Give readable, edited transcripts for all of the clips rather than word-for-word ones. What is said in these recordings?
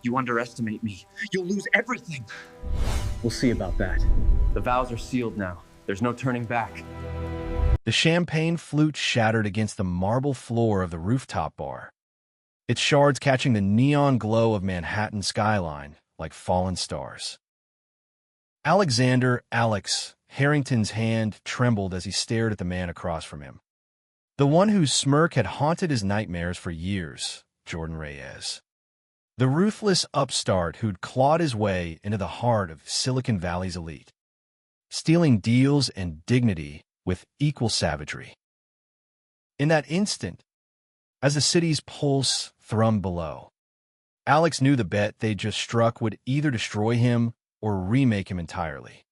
You underestimate me. You'll lose everything. We'll see about that. The vows are sealed now. There's no turning back. The champagne flute shattered against the marble floor of the rooftop bar, its shards catching the neon glow of Manhattan's skyline like fallen stars. Alex Harrington's hand trembled as he stared at the man across from him. The one whose smirk had haunted his nightmares for years, Jordan Reyes. The ruthless upstart who'd clawed his way into the heart of Silicon Valley's elite, stealing deals and dignity with equal savagery. In that instant, as the city's pulse thrummed below, Alex knew the bet they'd just struck would either destroy him or remake him entirely.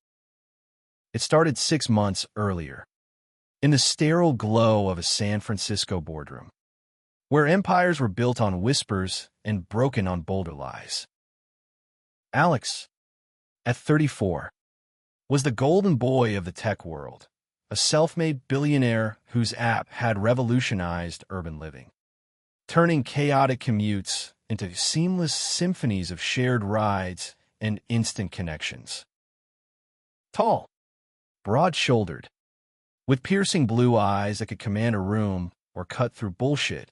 It started 6 months earlier, in the sterile glow of a San Francisco boardroom, where empires were built on whispers and broken on bolder lies. Alex, at 34, was the golden boy of the tech world, a self-made billionaire whose app had revolutionized urban living, turning chaotic commutes into seamless symphonies of shared rides and instant connections. Tall, broad-shouldered, with piercing blue eyes that could command a room or cut through bullshit,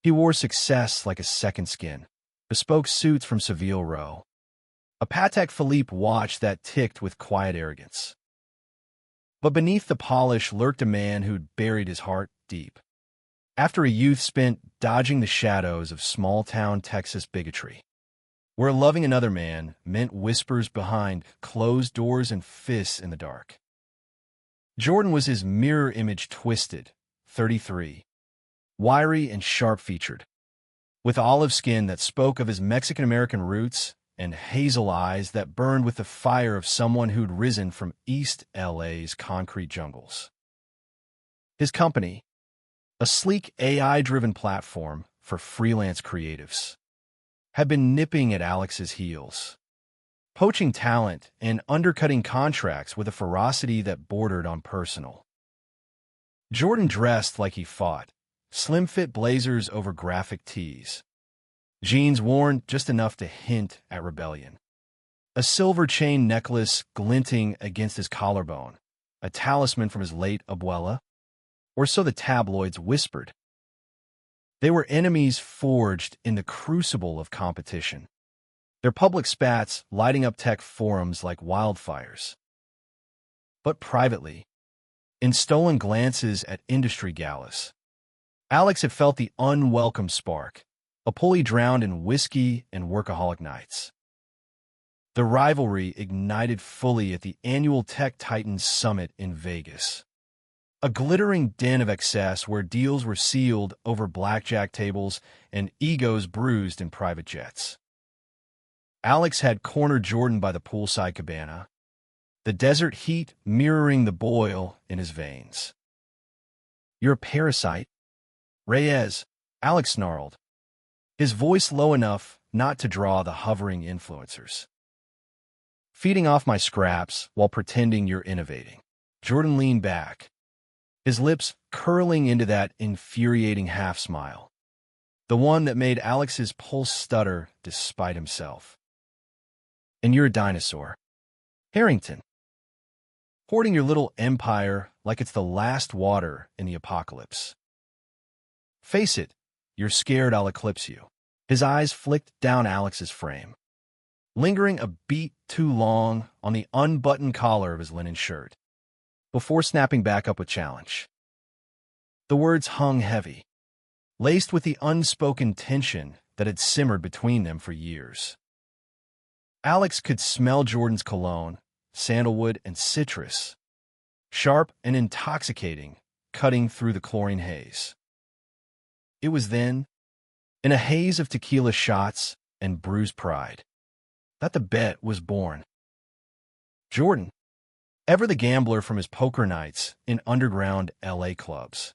he wore success like a second skin, bespoke suits from Savile Row, a Patek Philippe watch that ticked with quiet arrogance. But beneath the polish lurked a man who'd buried his heart deep, after a youth spent dodging the shadows of small-town Texas bigotry, where loving another man meant whispers behind closed doors and fists in the dark. Jordan was his mirror image twisted, 33, wiry and sharp-featured, with olive skin that spoke of his Mexican-American roots and hazel eyes that burned with the fire of someone who'd risen from East LA's concrete jungles. His company, a sleek AI-driven platform for freelance creatives, had been nipping at Alex's heels, poaching talent and undercutting contracts with a ferocity that bordered on personal. Jordan dressed like he fought, slim-fit blazers over graphic tees, jeans worn just enough to hint at rebellion, a silver chain necklace glinting against his collarbone, a talisman from his late abuela, or so the tabloids whispered. They were enemies forged in the crucible of competition, their public spats lighting up tech forums like wildfires. But privately, in stolen glances at industry galas, Alex had felt the unwelcome spark, a pulley drowned in whiskey and workaholic nights. The rivalry ignited fully at the annual Tech Titans Summit in Vegas, a glittering den of excess where deals were sealed over blackjack tables and egos bruised in private jets. Alex had cornered Jordan by the poolside cabana, the desert heat mirroring the boil in his veins. "You're a parasite, Reyes," Alex snarled, his voice low enough not to draw the hovering influencers. "Feeding off my scraps while pretending you're innovating." Jordan leaned back, his lips curling into that infuriating half-smile, the one that made Alex's pulse stutter despite himself. "And you're a dinosaur, Harrington, hoarding your little empire like it's the last water in the apocalypse. Face it, you're scared I'll eclipse you." His eyes flicked down Alex's frame, lingering a beat too long on the unbuttoned collar of his linen shirt, before snapping back up with challenge. The words hung heavy, laced with the unspoken tension that had simmered between them for years. Alex could smell Jordan's cologne, sandalwood, and citrus, sharp and intoxicating, cutting through the chlorine haze. It was then, in a haze of tequila shots and bruised pride, that the bet was born. Jordan, ever the gambler from his poker nights in underground LA clubs,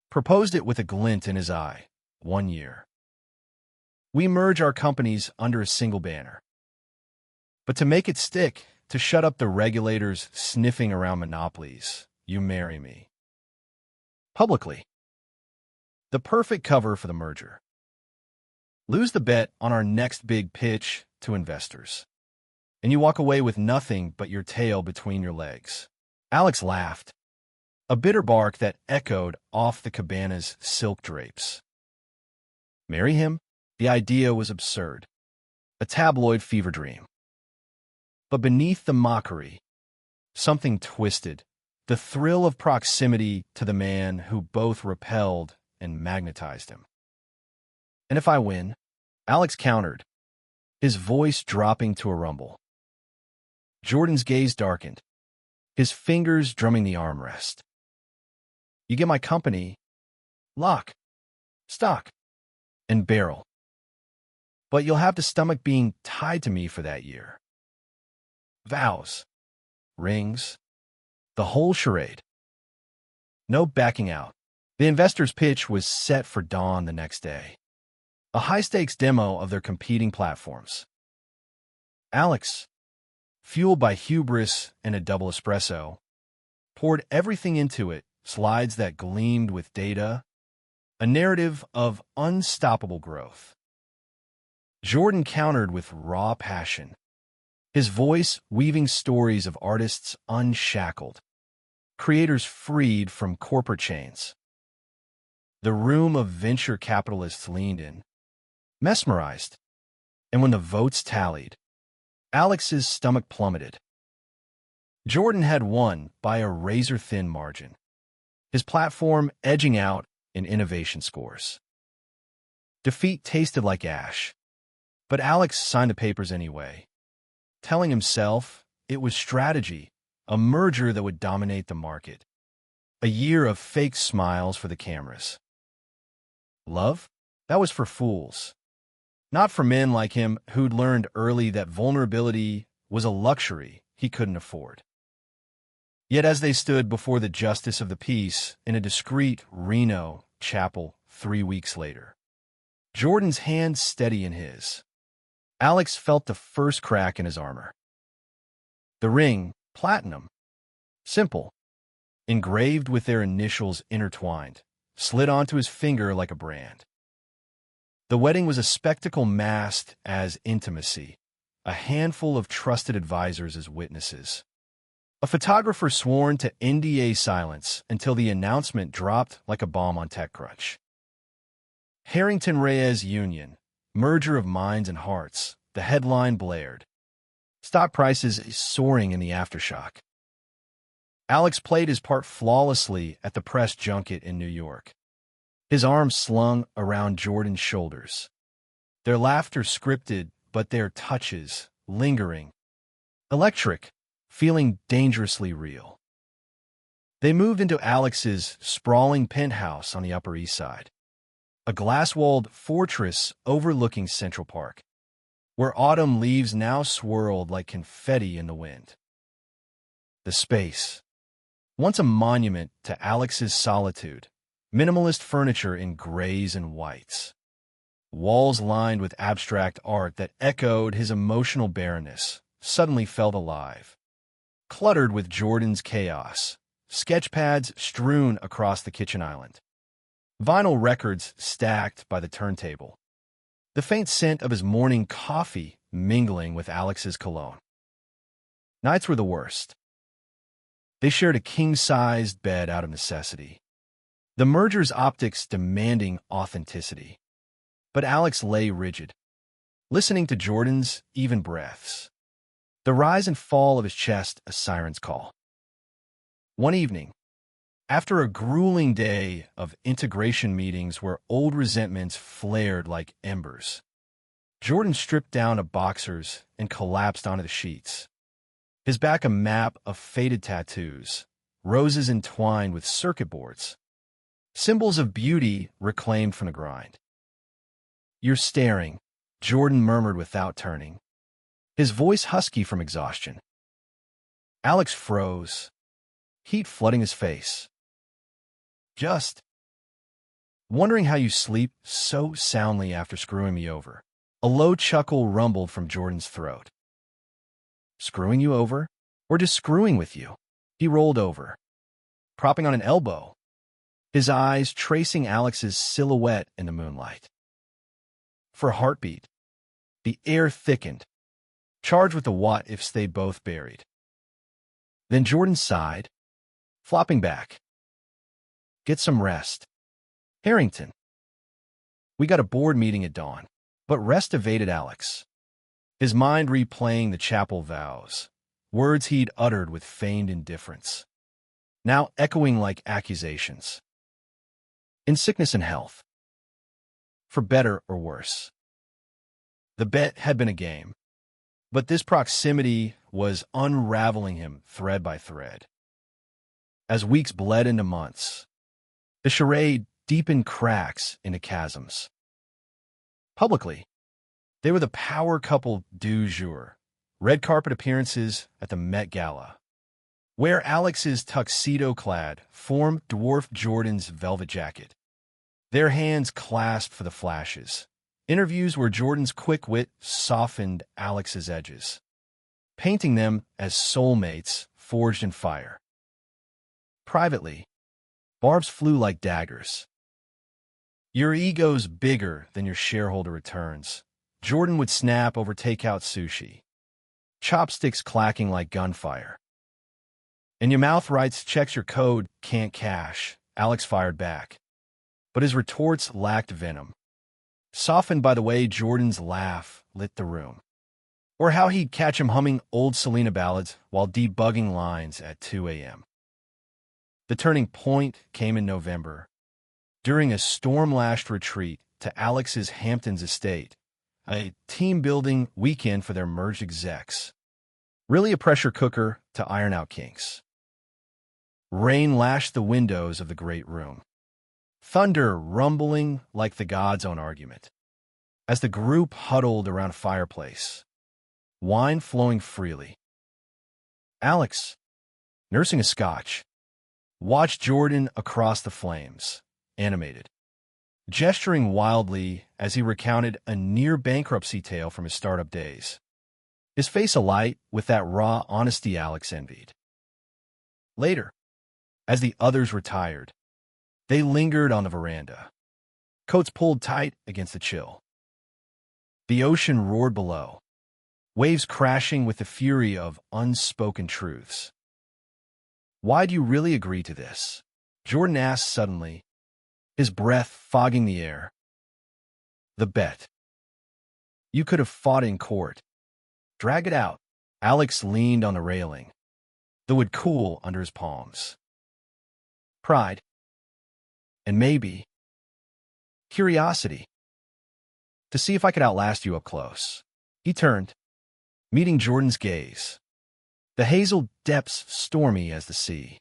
proposed it with a glint in his eye. 1 year. "We merge our companies under a single banner. But to make it stick, to shut up the regulators sniffing around monopolies, you marry me. Publicly." The perfect cover for the merger. Lose the bet on our next big pitch to investors. And you walk away with nothing but your tail between your legs. Alex laughed, a bitter bark that echoed off the cabana's silk drapes. Marry him? The idea was absurd, a tabloid fever dream. But beneath the mockery, something twisted, the thrill of proximity to the man who both repelled and magnetized him. And if I win? Alex countered, his voice dropping to a rumble. Jordan's gaze darkened, his fingers drumming the armrest. You get my company, lock, stock, and barrel. But you'll have to stomach being tied to me for that year. Vows, rings, the whole charade. No backing out. The investor's pitch was set for dawn the next day. A high-stakes demo of their competing platforms. Alex, fueled by hubris and a double espresso, poured everything into it, slides that gleamed with data, a narrative of unstoppable growth. Jordan countered with raw passion, his voice weaving stories of artists unshackled, creators freed from corporate chains. The room of venture capitalists leaned in, mesmerized, and when the votes tallied, Alex's stomach plummeted. Jordan had won by a razor-thin margin, his platform edging out in innovation scores. Defeat tasted like ash, but Alex signed the papers anyway, telling himself it was strategy, a merger that would dominate the market. A year of fake smiles for the cameras. Love? That was for fools. Not for men like him who'd learned early that vulnerability was a luxury he couldn't afford. Yet as they stood before the justice of the peace in a discreet Reno chapel 3 weeks later, Jordan's hand steady in his, Alex felt the first crack in his armor. The ring, platinum, simple, engraved with their initials intertwined, slid onto his finger like a brand. The wedding was a spectacle masked as intimacy, a handful of trusted advisors as witnesses. A photographer sworn to NDA silence until the announcement dropped like a bomb on TechCrunch. Harrington-Reyes Union, merger of minds and hearts, the headline blared. Stock prices soaring in the aftershock. Alex played his part flawlessly at the press junket in New York, his arms slung around Jordan's shoulders. Their laughter scripted, but their touches lingering. Electric, feeling dangerously real. They moved into Alex's sprawling penthouse on the Upper East Side, a glass-walled fortress overlooking Central Park, where autumn leaves now swirled like confetti in the wind. The space, once a monument to Alex's solitude, minimalist furniture in grays and whites, walls lined with abstract art that echoed his emotional barrenness, suddenly felt alive. Cluttered with Jordan's chaos, sketchpads strewn across the kitchen island, vinyl records stacked by the turntable, the faint scent of his morning coffee mingling with Alex's cologne. Nights were the worst. They shared a king-sized bed out of necessity, the merger's optics demanding authenticity. But Alex lay rigid, listening to Jordan's even breaths, the rise and fall of his chest a siren's call. One evening, after a grueling day of integration meetings where old resentments flared like embers, Jordan stripped down to boxers and collapsed onto the sheets, his back a map of faded tattoos, roses entwined with circuit boards, symbols of beauty reclaimed from the grind. "You're staring," Jordan murmured without turning, his voice husky from exhaustion. Alex froze, heat flooding his face. "Just wondering how you sleep so soundly after screwing me over." A low chuckle rumbled from Jordan's throat. "Screwing you over? Or just screwing with you?" He rolled over, propping on an elbow, his eyes tracing Alex's silhouette in the moonlight. for a heartbeat. The air thickened, charged with the what-ifs they both buried. Then Jordan sighed, flopping back. Get some rest. Harrington. We got a board meeting at dawn, but rest evaded Alex, his mind replaying the chapel vows, words he'd uttered with feigned indifference, now echoing like accusations. In sickness and health. For better or worse. The bet had been a game, but this proximity was unraveling him thread by thread. As weeks bled into months, the charade deepened cracks into chasms. Publicly, they were the power couple du jour, red carpet appearances at the Met Gala, where Alex's tuxedo-clad form dwarfed Jordan's velvet jacket. Their hands clasped for the flashes. Interviews where Jordan's quick wit softened Alex's edges, painting them as soulmates forged in fire. Privately, barbs flew like daggers. Your ego's bigger than your shareholder returns. Jordan would snap over takeout sushi, chopsticks clacking like gunfire. And your mouth writes checks your code can't cash, Alex fired back. But his retorts lacked venom, softened by the way Jordan's laugh lit the room, or how he'd catch him humming old Selena ballads while debugging lines at 2 a.m. The turning point came in November, during a storm-lashed retreat to Alex's Hamptons estate, a team-building weekend for their merged execs. Really a pressure cooker to iron out kinks. Rain lashed the windows of the great room, thunder rumbling like the God's own argument. As the group huddled around a fireplace, wine flowing freely, Alex, nursing a scotch, watched Jordan across the flames, animated, gesturing wildly as he recounted a near-bankruptcy tale from his startup days, his face alight with that raw honesty Alex envied. Later, as the others retired, they lingered on the veranda, coats pulled tight against the chill. The ocean roared below, waves crashing with the fury of unspoken truths. Why'd you really agree to this? Jordan asked suddenly, his breath fogging the air. The bet. You could have fought in court. Drag it out. Alex leaned on the railing, the wood cool under his palms. Pride. And maybe curiosity. To see if I could outlast you up close. He turned, meeting Jordan's gaze, the hazel depths stormy as the sea.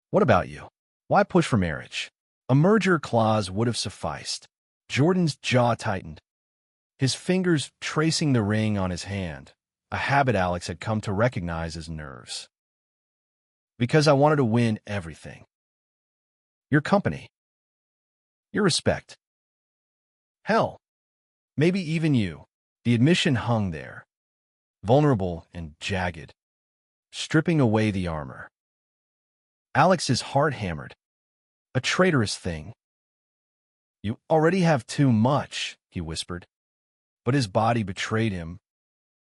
What about you? Why push for marriage? A merger clause would have sufficed. Jordan's jaw tightened, his fingers tracing the ring on his hand, a habit Alex had come to recognize as nerves. Because I wanted to win everything. Your company. Your respect. Hell, maybe even you. The admission hung there, vulnerable and jagged, stripping away the armor. Alex's heart hammered. A traitorous thing. You already have too much, he whispered, but his body betrayed him,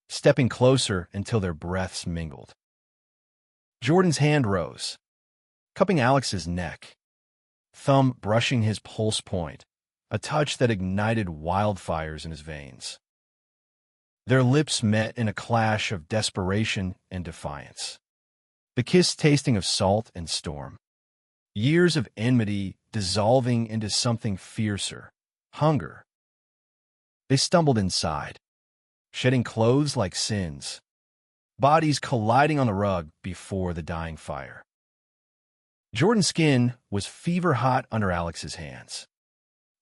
stepping closer until their breaths mingled. Jordan's hand rose, cupping Alex's neck, thumb brushing his pulse point, a touch that ignited wildfires in his veins. Their lips met in a clash of desperation and defiance, the kiss tasting of salt and storm. Years of enmity dissolving into something fiercer, hunger. They stumbled inside, shedding clothes like sins, bodies colliding on the rug before the dying fire. Jordan's skin was fever-hot under Alex's hands,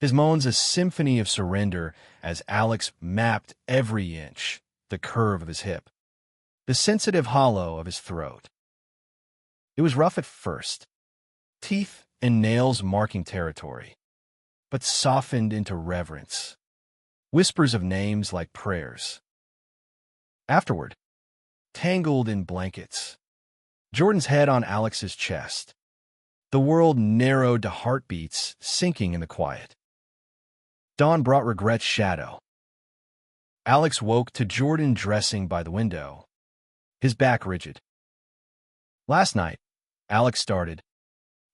his moans a symphony of surrender as Alex mapped every inch, the curve of his hip, the sensitive hollow of his throat. It was rough at first, teeth and nails marking territory, but softened into reverence, whispers of names like prayers. Afterward, tangled in blankets, Jordan's head on Alex's chest, the world narrowed to heartbeats sinking in the quiet. Dawn brought regret's shadow. Alex woke to Jordan dressing by the window, his back rigid. Last night, Alex started,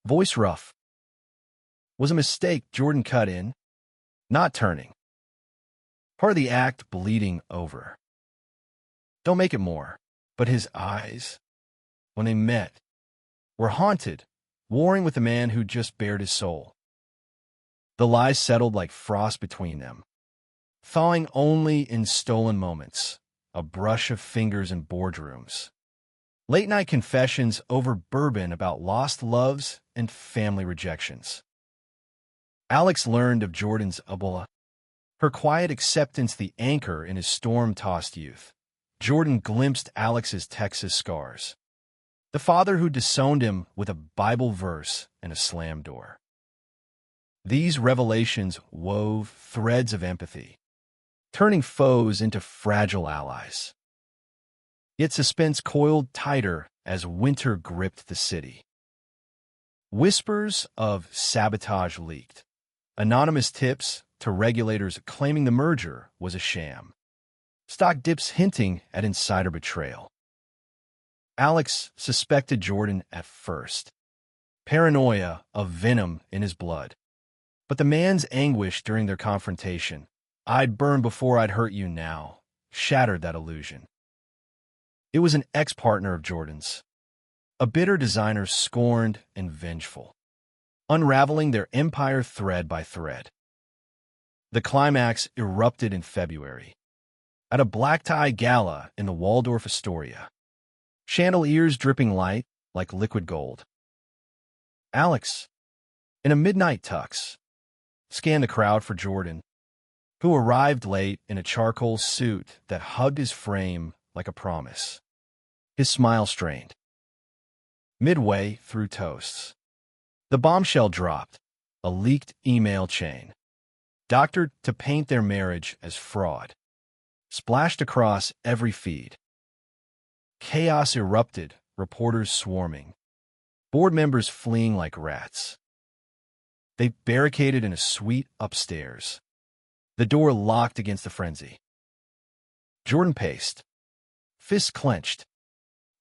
voice rough. Was a mistake, Jordan cut in, not turning. Part of the act bleeding over. Don't make it more. But his eyes, when they met, were haunted, warring with the man who just bared his soul. The lies settled like frost between them, thawing only in stolen moments, a brush of fingers in boardrooms. Late-night confessions over bourbon about lost loves and family rejections. Alex learned of Jordan's Ebola, her quiet acceptance the anchor in his storm-tossed youth. Jordan glimpsed Alex's Texas scars. The father who disowned him with a Bible verse and a slammed door. These revelations wove threads of empathy, turning foes into fragile allies. Yet suspense coiled tighter as winter gripped the city. Whispers of sabotage leaked. Anonymous tips to regulators claiming the merger was a sham. Stock dips hinting at insider betrayal. Alex suspected Jordan at first. Paranoia of venom in his blood. But the man's anguish during their confrontation, "I'd burn before I'd hurt you now," shattered that illusion. It was an ex-partner of Jordan's. A bitter designer scorned and vengeful. Unraveling their empire thread by thread. The climax erupted in February. At a black-tie gala in the Waldorf Astoria. Chandeliers dripping light like liquid gold. Alex, in a midnight tux, scanned the crowd for Jordan, who arrived late in a charcoal suit that hugged his frame like a promise. His smile strained. Midway through toasts, the bombshell dropped, a leaked email chain, doctored to paint their marriage as fraud. Splashed across every feed. Chaos erupted, reporters swarming, board members fleeing like rats. They barricaded in a suite upstairs, the door locked against the frenzy. Jordan paced, fists clenched,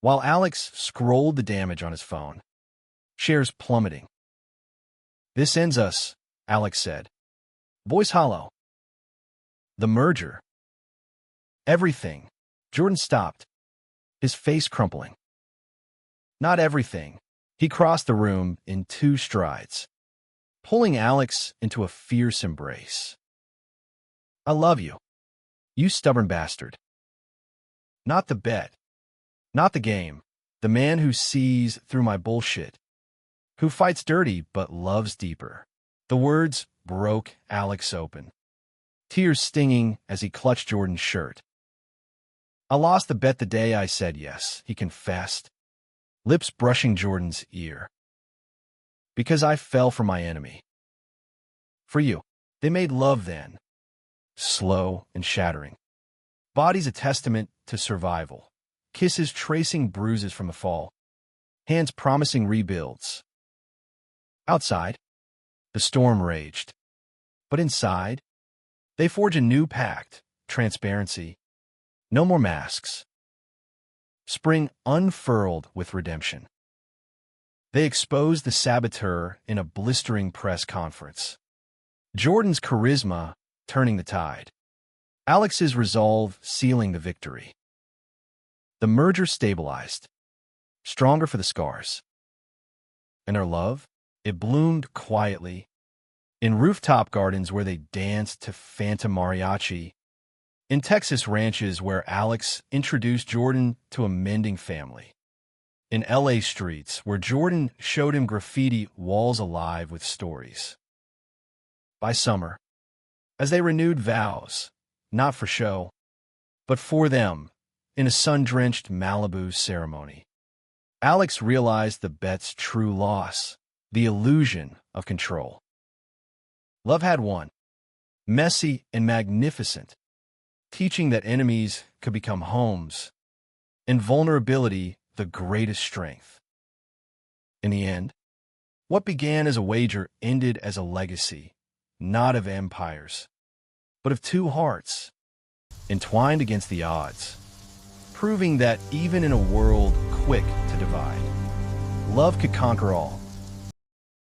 while Alex scrolled the damage on his phone, shares plummeting. "This ends us," Alex said, voice hollow. "The merger. Everything." Jordan stopped, his face crumpling. Not everything. He crossed the room in 2 strides, pulling Alex into a fierce embrace. "I love you, you stubborn bastard. Not the bet, not the game, the man who sees through my bullshit, who fights dirty but loves deeper." The words broke Alex open, tears stinging as he clutched Jordan's shirt. "I lost the bet the day I said yes," he confessed, lips brushing Jordan's ear. "Because I fell for my enemy. For you." They made love then, slow and shattering. Bodies a testament to survival, kisses tracing bruises from the fall, hands promising rebuilds. Outside, the storm raged. But inside, they forge a new pact, transparency. No more masks. Spring unfurled with redemption. They exposed the saboteur in a blistering press conference. Jordan's charisma turning the tide. Alex's resolve sealing the victory. The merger stabilized, stronger for the scars. And their love, it bloomed quietly, in rooftop gardens where they danced to phantom mariachi, in Texas ranches where Alex introduced Jordan to a mending family, in LA streets where Jordan showed him graffiti walls alive with stories. By summer, as they renewed vows, not for show, but for them, in a sun-drenched Malibu ceremony, Alex realized the bet's true loss, the illusion of control. Love had won, messy and magnificent, teaching that enemies could become homes, and vulnerability the greatest strength. In the end, what began as a wager ended as a legacy, not of empires, but of two hearts, entwined against the odds, proving that even in a world quick to divide, love could conquer all.